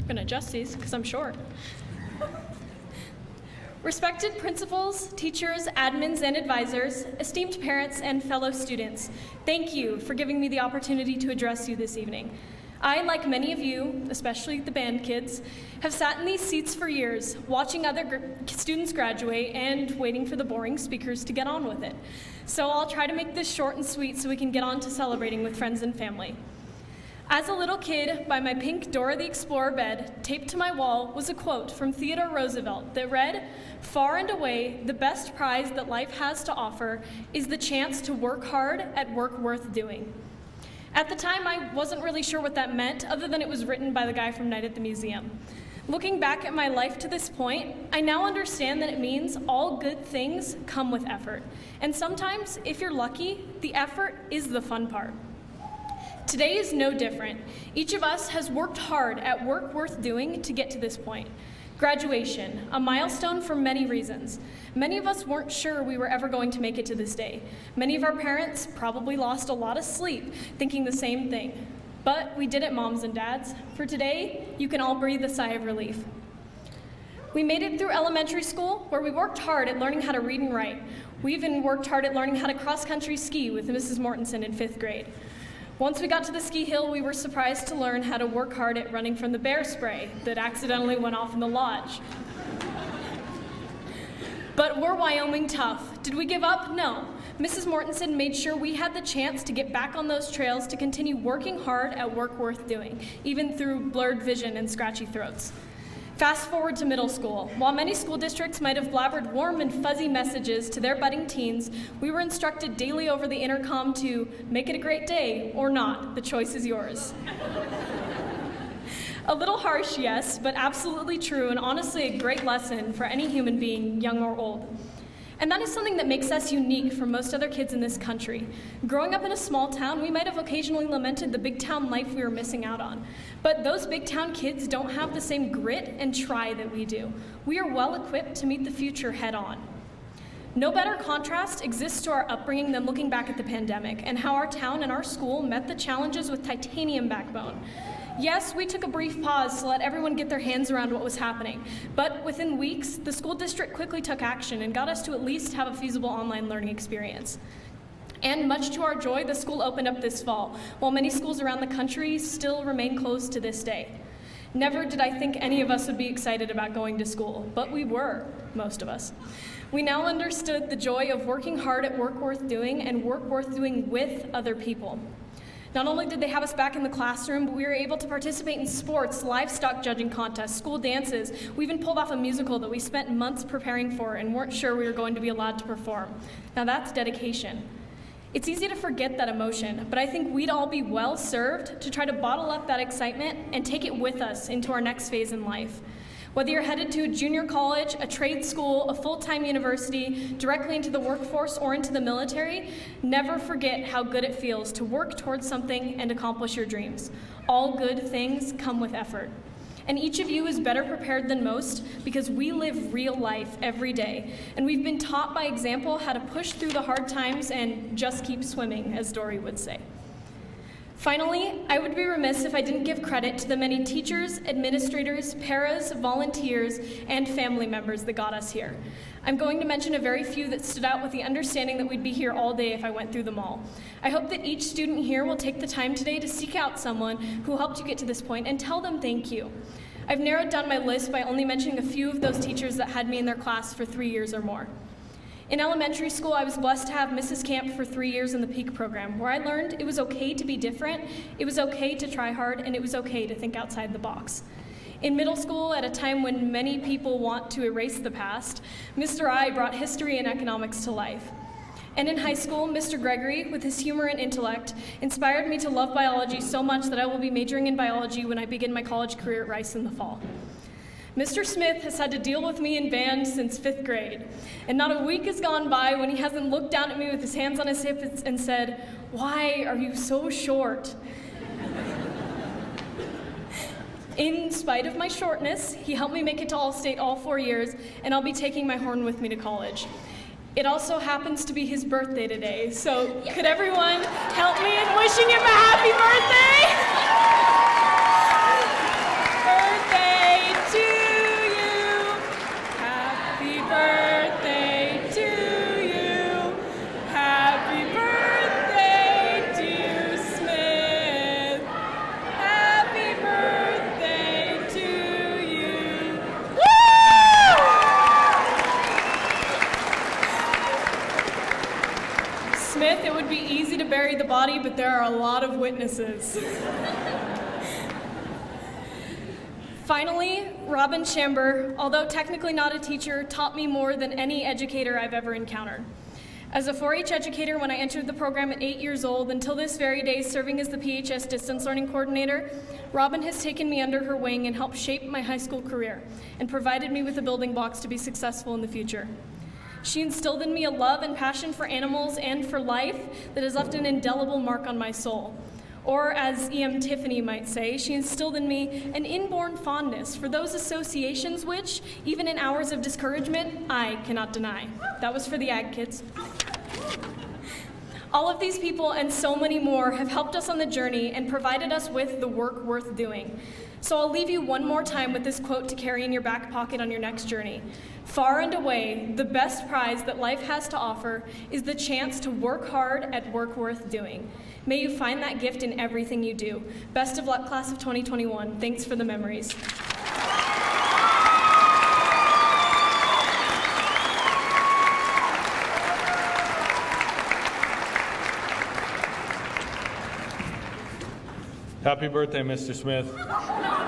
I'm gonna adjust these because I'm short. Respected principals, teachers, admins, and advisors, esteemed parents, and fellow students, thank you for giving me the opportunity to address you this evening. I, like many of you, especially the band kids, have sat in these seats for years, watching other students graduate and waiting for the boring speakers to get on with it. So I'll try to make this short and sweet so we can get on to celebrating with friends and family. As a little kid, by my pink Dora the Explorer bed, taped to my wall was a quote from Theodore Roosevelt that read, "Far and away, the best prize that life has to offer is the chance to work hard at work worth doing." At the time, I wasn't really sure what that meant, other than it was written by the guy from Night at the Museum. Looking back at my life to this point, I now understand that it means all good things come with effort. And sometimes, if you're lucky, the effort is the fun part. Today is no different. Each of us has worked hard at work worth doing to get to this point. Graduation, a milestone for many reasons. Many of us weren't sure we were ever going to make it to this day. Many of our parents probably lost a lot of sleep thinking the same thing. But we did it, moms and dads. For today, you can all breathe a sigh of relief. We made it through elementary school, where we worked hard at learning how to read and write. We even worked hard at learning how to cross-country ski with Mrs. Mortensen in 5th grade. Once we got to the ski hill, we were surprised to learn how to work hard at running from the bear spray that accidentally went off in the lodge. But we're Wyoming tough. Did we give up? No. Mrs. Mortensen made sure we had the chance to get back on those trails to continue working hard at work worth doing, even through blurred vision and scratchy throats. Fast forward to middle school. While many school districts might have blabbered warm and fuzzy messages to their budding teens, we were instructed daily over the intercom to make it a great day or not. The choice is yours. A little harsh, yes, but absolutely true, and honestly a great lesson for any human being, young or old. And that is something that makes us unique from most other kids in this country. Growing up in a small town, we might have occasionally lamented the big town life we were missing out on. But those big town kids don't have the same grit and try that we do. We are well equipped to meet the future head on. No better contrast exists to our upbringing than looking back at the pandemic and how our town and our school met the challenges with titanium backbone. Yes, we took a brief pause to let everyone get their hands around what was happening, but within weeks, the school district quickly took action and got us to at least have a feasible online learning experience. And much to our joy, the school opened up this fall, while many schools around the country still remain closed to this day. Never did I think any of us would be excited about going to school, but we were, most of us. We now understood the joy of working hard at work worth doing and work worth doing with other people. Not only did they have us back in the classroom, but we were able to participate in sports, livestock judging contests, school dances. We even pulled off a musical that we spent months preparing for and weren't sure we were going to be allowed to perform. Now that's dedication. It's easy to forget that emotion, but I think we'd all be well served to try to bottle up that excitement and take it with us into our next phase in life. Whether you're headed to a junior college, a trade school, a full-time university, directly into the workforce, or into the military, never forget how good it feels to work towards something and accomplish your dreams. All good things come with effort. And each of you is better prepared than most because we live real life every day. And we've been taught by example how to push through the hard times and just keep swimming, as Dory would say. Finally, I would be remiss if I didn't give credit to the many teachers, administrators, paras, volunteers, and family members that got us here. I'm going to mention a very few that stood out with the understanding that we'd be here all day if I went through them all. I hope that each student here will take the time today to seek out someone who helped you get to this point and tell them thank you. I've narrowed down my list by only mentioning a few of those teachers that had me in their class for 3 years or more. In elementary school, I was blessed to have Mrs. Camp for 3 years in the PEAK program, where I learned it was okay to be different, it was okay to try hard, and it was okay to think outside the box. In middle school, at a time when many people want to erase the past, Mr. I brought history and economics to life. And in high school, Mr. Gregory, with his humor and intellect, inspired me to love biology so much that I will be majoring in biology when I begin my college career at Rice in the fall. Mr. Smith has had to deal with me in band since 5th grade, and not a week has gone by when he hasn't looked down at me with his hands on his hips and said, "Why are you so short?" In spite of my shortness, he helped me make it to All-State all 4 years, and I'll be taking my horn with me to college. It also happens to be his birthday today, so could everyone help me in wishing him a happy birthday? Birthday! Smith, it would be easy to bury the body, but there are a lot of witnesses. Finally, Robin Chamber, although technically not a teacher, taught me more than any educator I've ever encountered. As a 4-H educator, when I entered the program at 8 years old, until this very day serving as the PHS distance learning coordinator, Robin has taken me under her wing and helped shape my high school career and provided me with the building blocks to be successful in the future. She instilled in me a love and passion for animals and for life that has left an indelible mark on my soul. Or, as E.M. Tiffany might say, she instilled in me an inborn fondness for those associations which, even in hours of discouragement, I cannot deny. That was for the ag kids. All of these people and so many more have helped us on the journey and provided us with the work worth doing. So I'll leave you one more time with this quote to carry in your back pocket on your next journey. Far and away, the best prize that life has to offer is the chance to work hard at work worth doing. May you find that gift in everything you do. Best of luck, class of 2021. Thanks for the memories. Happy birthday, Mr. Smith.